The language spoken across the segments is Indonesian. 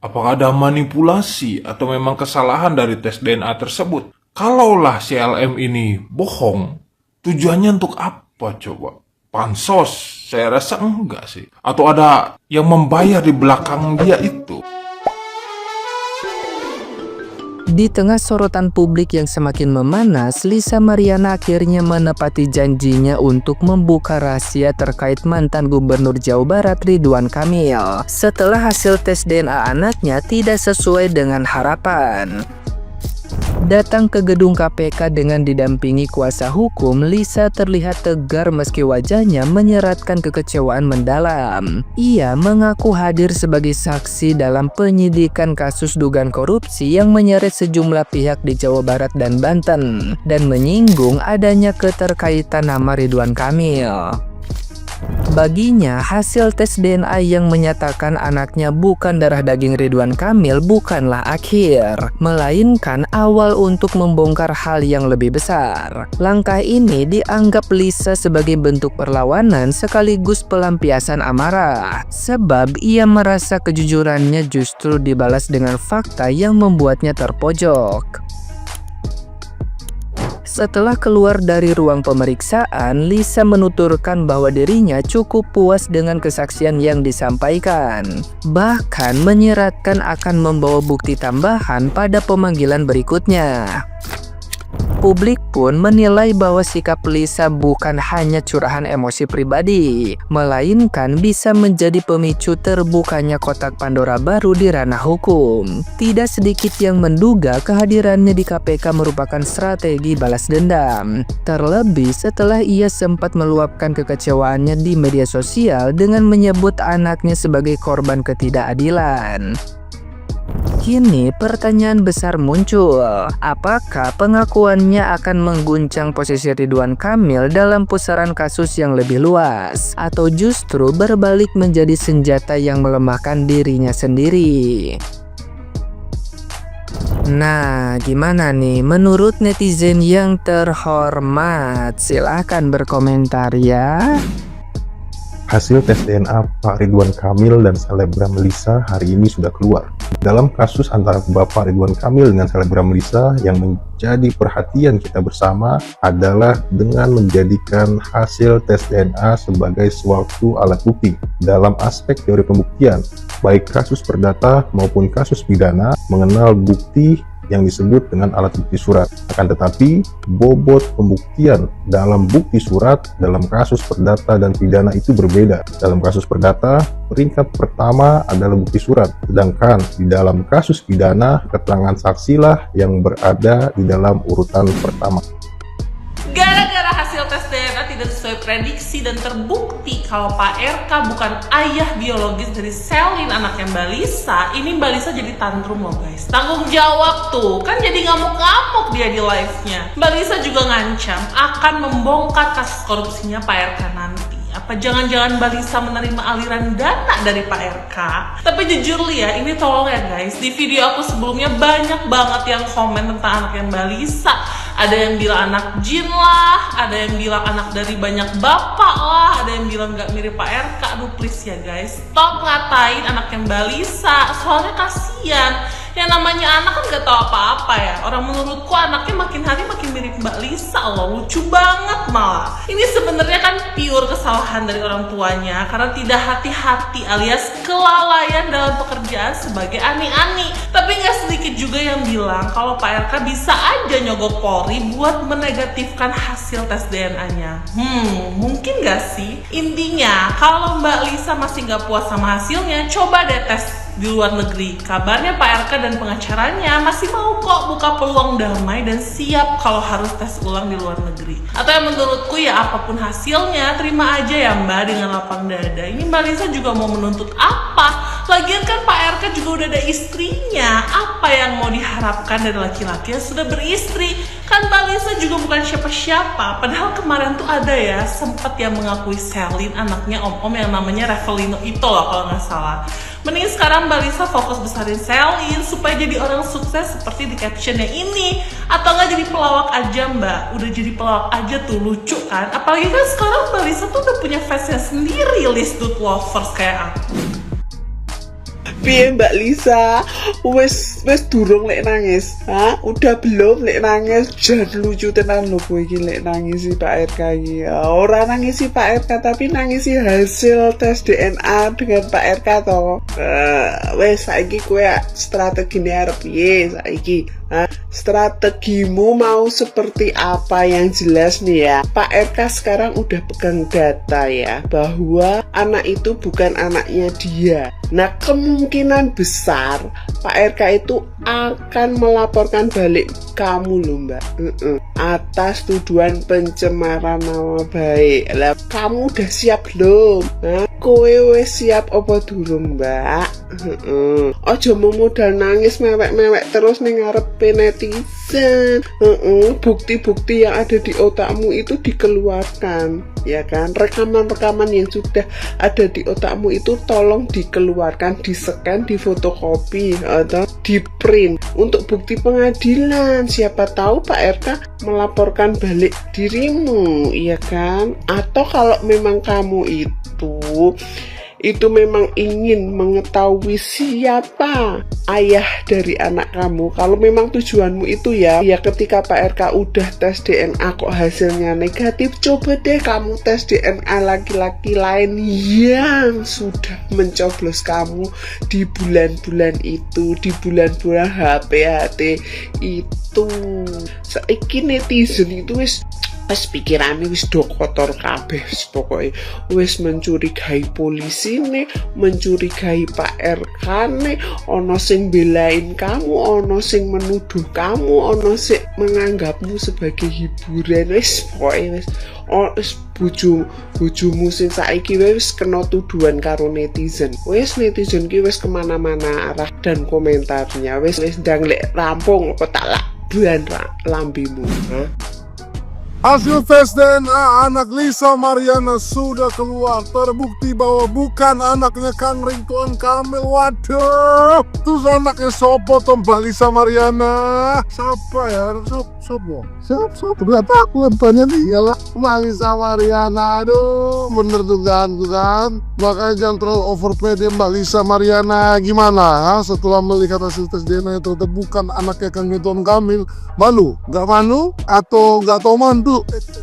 Apakah ada manipulasi atau memang kesalahan dari tes DNA tersebut? Kalaulah CLM ini bohong, tujuannya untuk apa coba? Pansos? Saya rasa enggak sih. Atau ada yang membayar di belakang dia itu? Di tengah sorotan publik yang semakin memanas, Lisa Mariana akhirnya menepati janjinya untuk membuka rahasia terkait mantan Gubernur Jawa Barat Ridwan Kamil setelah hasil tes DNA anaknya tidak sesuai dengan harapan. Datang ke gedung KPK dengan didampingi kuasa hukum, Lisa terlihat tegar meski wajahnya menyeratkan kekecewaan mendalam. Ia mengaku hadir sebagai saksi dalam penyidikan kasus dugaan korupsi yang menyeret sejumlah pihak di Jawa Barat dan Banten, dan menyinggung adanya keterkaitan nama Ridwan Kamil. Baginya, hasil tes DNA yang menyatakan anaknya bukan darah daging Ridwan Kamil bukanlah akhir, melainkan awal untuk membongkar hal yang lebih besar. Langkah ini dianggap Lisa sebagai bentuk perlawanan sekaligus pelampiasan amarah, sebab ia merasa kejujurannya justru dibalas dengan fakta yang membuatnya terpojok. Setelah keluar dari ruang pemeriksaan, Lisa menuturkan bahwa dirinya cukup puas dengan kesaksian yang disampaikan. Bahkan menyeratkan akan membawa bukti tambahan pada pemanggilan berikutnya. Publik pun menilai bahwa sikap Lisa bukan hanya curahan emosi pribadi, melainkan bisa menjadi pemicu terbukanya kotak Pandora baru di ranah hukum. Tidak sedikit yang menduga kehadirannya di KPK merupakan strategi balas dendam, terlebih setelah ia sempat meluapkan kekecewaannya di media sosial dengan menyebut anaknya sebagai korban ketidakadilan. Kini pertanyaan besar muncul, apakah pengakuannya akan mengguncang posisi Ridwan Kamil dalam pusaran kasus yang lebih luas, atau justru berbalik menjadi senjata yang melemahkan dirinya sendiri? Nah, gimana nih menurut netizen yang terhormat? Silahkan berkomentar ya. Hasil tes DNA Pak Ridwan Kamil dan selebgram Lisa hari ini sudah keluar. Dalam kasus antara Bapak Ridwan Kamil dengan selebgram Lisa, yang menjadi perhatian kita bersama adalah dengan menjadikan hasil tes DNA sebagai suatu alat bukti. Dalam aspek teori pembuktian, baik kasus perdata maupun kasus pidana mengenal bukti yang disebut dengan alat bukti surat. Akan tetapi, bobot pembuktian dalam bukti surat dalam kasus perdata dan pidana itu berbeda. Dalam kasus perdata, peringkat pertama adalah bukti surat, sedangkan di dalam kasus pidana, keterangan saksilah yang berada di dalam urutan pertama. Gara-gara hasil tes DNA tidak sesuai prediksi dan terbukti kalau Pak RK bukan ayah biologis dari Selin anaknya Mbak Lisa, ini Mbak Lisa jadi tantrum loh guys. Tanggung jawab tuh, kan jadi ngamuk-ngamuk dia di live-nya. Mbak Lisa juga ngancam akan membongkar kasus korupsinya Pak RK nanti. Apa jangan-jangan Mbak Lisa menerima aliran dana dari Pak RK? Tapi jujur ya, ini tolong ya guys, di video aku sebelumnya banyak banget yang komen tentang anaknya Mbak Lisa. Ada yang bilang anak jin lah, ada yang bilang anak dari banyak bapak lah, ada yang bilang gak mirip Pak RK. Aduh please ya guys, stop ngatain anaknya Mbak Lisa, soalnya kasihan. Yang namanya anak kan gak tahu apa-apa ya. Orang menurutku anaknya makin hari makin mirip Mbak Lisa loh, lucu banget malah. Ini sebenarnya kan pure kesalahan dari orang tuanya karena tidak hati-hati alias kelalaian dalam pekerjaan sebagai ani-ani. Tapi gak sedikit juga yang bilang kalau Pak RK bisa aja nyogok Polri buat menegatifkan hasil tes DNA-nya. Mungkin gak sih? Intinya kalau Mbak Lisa masih gak puas sama hasilnya, coba deh tes di luar negeri. Kabarnya Pak RK dan pengacaranya masih mau kok buka peluang damai dan siap kalau harus tes ulang di luar negeri. Atau yang menurutku ya apapun hasilnya, terima aja ya Mbak dengan lapang dada. Ini Mbak Lisa juga mau menuntut apa? Lagian kan Pak RK juga udah ada istrinya. Apa yang mau diharapkan dari laki-laki yang sudah beristri? Kan Mbak Lisa juga bukan siapa-siapa. Padahal kemarin tuh ada ya sempat yang mengakui Selin anaknya om-om yang namanya Revelino itu loh kalau nggak salah. Mending sekarang Mbak Lisa fokus besarin Selin supaya jadi orang sukses seperti di captionnya ini. Atau nggak jadi pelawak aja Mbak. Udah jadi pelawak aja tuh lucu kan. Apalagi kan sekarang Mbak Lisa tuh udah punya fansnya sendiri, list dude lovers kayak aku. Piye Mbak Lisa, wes durung lek nangis, udah belum lek nangis? Jan lucu tenan lho kowe iki lek nangis si Pak RK iki. Ora nangis si Pak RK tapi nangis si hasil tes DNA dengan Pak RK toh. Wes saiki kowe strategine arep piye saiki? Strategimu mau seperti apa? Yang jelas nih ya, Pak RK sekarang udah pegang data ya bahwa anak itu bukan anaknya dia. Nah, kemungkinan besar Pak RK itu akan melaporkan balik kamu loh Mbak, atas tuduhan pencemaran nama baik. Lah, kamu udah siap belum? Kowe wis siap apa durung Mbak? Ojo memodal nangis mewek-mewek terus ning ngarepe netizen. Bukti-bukti yang ada di otakmu itu dikeluarkan, ya kan? Rekaman-rekaman yang sudah ada di otakmu itu tolong dikeluarkan, di-scan, difotokopi atau di-print untuk bukti pengadilan. Siapa tahu Pak RK melaporkan balik dirimu, ya kan? Atau kalau memang kamu itu memang ingin mengetahui siapa ayah dari anak kamu, kalau memang tujuanmu itu ya ketika Pak RK udah tes DNA kok hasilnya negatif, coba deh kamu tes DNA laki-laki lain yang sudah mencoblos kamu di bulan-bulan itu, di bulan-bulan HPHT itu. Saiki netizen itu wis pikirannya wis do kotor kabeh, pokoknya wis mencurigai polisi nih, mencurigai Pak RK nih, ono sing belain kamu, ono sing menuduh kamu, ono sing menganggapmu sebagai hiburan. Wis pokoknya wis bojomu sing saiki wis kena tuduhan karo netizen. Wis netizen ki wis kemana-mana arah dan komentarnya wis ndang lek rampung kok tak labuan lambimu. Hasil tes DNA anak Lisa Mariana sudah keluar. Terbukti bahwa bukan anaknya Kang Ridwan Kamil. Waduh, terus anaknya sopo toh Mbak Lisa Mariana? Siapa ya? Sopo? Siapa? Gak tahu tanya dia lah. Mbak Lisa Mariana. Aduh, bener tuh kan. Makanya jangan terlalu overpede Mbak Lisa Mariana. Gimana? Setelah melihat hasil tes DNA itu ternyata bukan anaknya Kang Ridwan Kamil. Malu? Gak malu? Atau gak tau mantu?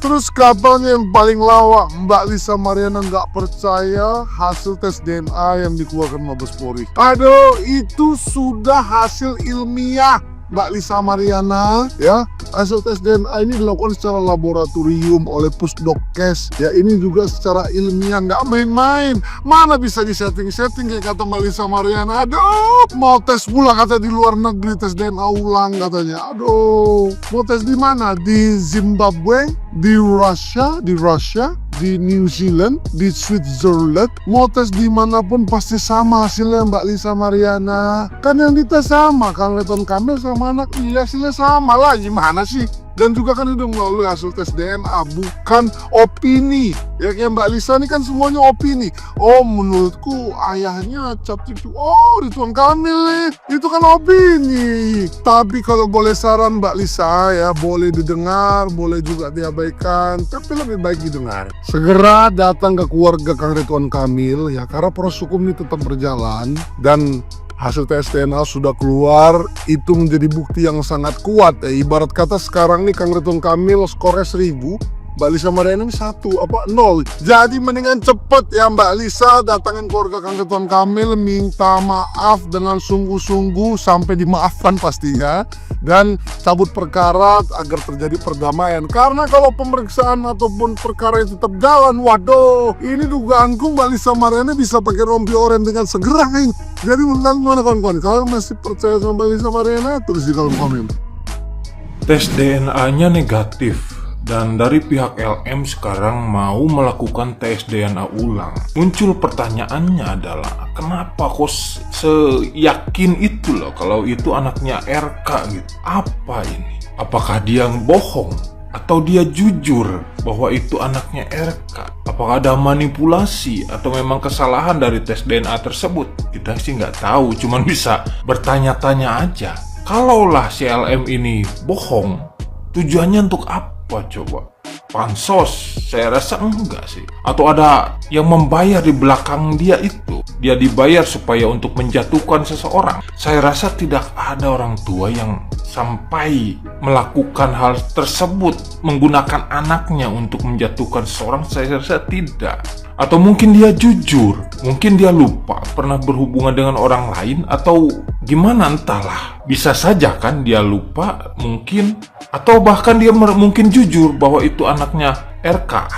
Terus katanya yang paling lawak, Mbak Lisa Mariana nggak percaya hasil tes DNA yang dikeluarkan Mabes Polri. Aduh, itu sudah hasil ilmiah Mbak Lisa Mariana ya. Hasil tes DNA ini dilakukan secara laboratorium oleh Pusdokes ya. Ini juga secara ilmiah, nggak main-main. Mana bisa disetting-setting kayak kata Mbak Lisa Mariana. Aduh, mau tes pula kata di luar negeri, tes DNA ulang katanya. Aduh, mau tes di mana? Di Zimbabwe, di Russia, di New Zealand, di Switzerland. Mau tes dimanapun pasti sama hasilnya Mbak Lisa Mariana. Kan yang dites sama, Kang Ridwan Kamil sama anak, iya hasilnya sama lah, gimana sih? Dan juga kan udah melalui hasil tes DNA, bukan opini. Ya kayak Mbak Lisa ini kan semuanya opini. Oh, menurutku ayahnya cap itu, oh Ridwan Kamil nih, itu kan opini. Tapi kalau boleh saran Mbak Lisa ya, boleh didengar, boleh juga diabaikan, tapi lebih baik didengar. Segera datang ke keluarga Kang Ridwan Kamil ya, karena proses hukum ini tetap berjalan. Dan hasil tes DNA sudah keluar, itu menjadi bukti yang sangat kuat ya. Ibarat kata sekarang nih Kang Ridwan Kamil skornya 1000, Mbak Lisa Mariana ini 0. Jadi mendingan cepet ya Mbak Lisa datangin keluarga Kang Ridwan Kamil, minta maaf dengan sungguh-sungguh sampai dimaafkan pastinya, dan cabut perkara agar terjadi perdamaian. Karena kalau pemeriksaan ataupun perkara itu tetap jalan, waduh, ini dugaanku Mbak Lisa Mariana bisa pakai rompi oranye dengan segera nih. Jadi mana kawan-kawan, kalau masih percaya sama Mbak Lisa Mariana, tulis di kolom komen. Tes DNA-nya negatif, dan dari pihak LM sekarang mau melakukan tes DNA ulang. Muncul pertanyaannya adalah, kenapa kok seyakin itu loh kalau itu anaknya RK gitu? Apa ini? Apakah dia yang bohong? Atau dia jujur bahwa itu anaknya RK? Apakah ada manipulasi atau memang kesalahan dari tes DNA tersebut? Kita sih nggak tahu, cuman bisa bertanya-tanya aja. Kalaulah si LM ini bohong, tujuannya untuk apa coba? pansos? Saya rasa enggak sih. Atau ada yang membayar di belakang dia itu. Dia dibayar supaya untuk menjatuhkan seseorang. Saya rasa tidak ada orang tua yang sampai melakukan hal tersebut, menggunakan anaknya untuk menjatuhkan seseorang. Saya rasa tidak. Atau mungkin dia jujur, mungkin dia lupa pernah berhubungan dengan orang lain, atau gimana, entahlah. Bisa saja kan dia lupa mungkin, atau bahkan dia mungkin jujur bahwa itu anaknya RK,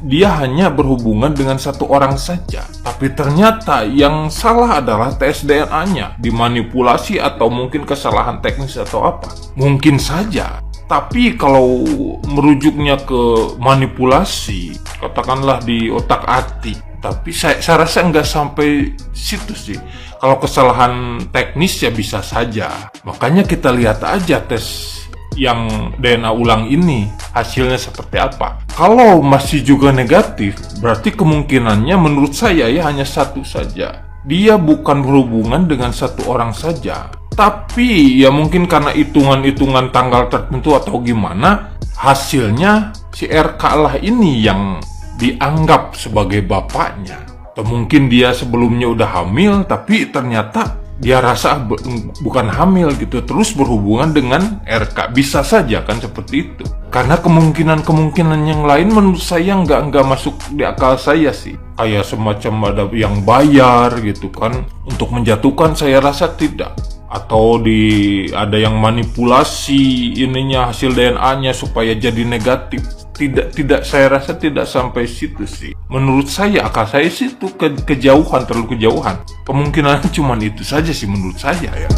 dia hanya berhubungan dengan satu orang saja. Tapi ternyata yang salah adalah tes DNA-nya dimanipulasi, atau mungkin kesalahan teknis atau apa. Mungkin saja. Tapi kalau merujuknya ke manipulasi, katakanlah di otak-atik, tapi saya rasa nggak sampai situ sih. Kalau kesalahan teknis ya bisa saja. Makanya kita lihat aja tes yang DNA ulang ini hasilnya seperti apa. Kalau masih juga negatif, berarti kemungkinannya menurut saya ya hanya satu saja. Dia bukan berhubungan dengan satu orang saja. Tapi ya mungkin karena hitungan-hitungan tanggal tertentu atau gimana, hasilnya si RK lah ini yang dianggap sebagai bapaknya. Atau mungkin dia sebelumnya udah hamil, tapi ternyata dia rasa bukan hamil gitu, terus berhubungan dengan RK. Bisa saja kan seperti itu. Karena kemungkinan-kemungkinan yang lain menurut saya nggak masuk di akal saya sih. Kayak semacam ada yang bayar gitu kan untuk menjatuhkan, saya rasa tidak. Atau ada yang manipulasi ininya, hasil DNA-nya supaya jadi negatif. Tidak, saya rasa tidak sampai situ sih. Menurut saya, akal saya sih itu terlalu kejauhan. Kemungkinan cuma itu saja sih menurut saya ya.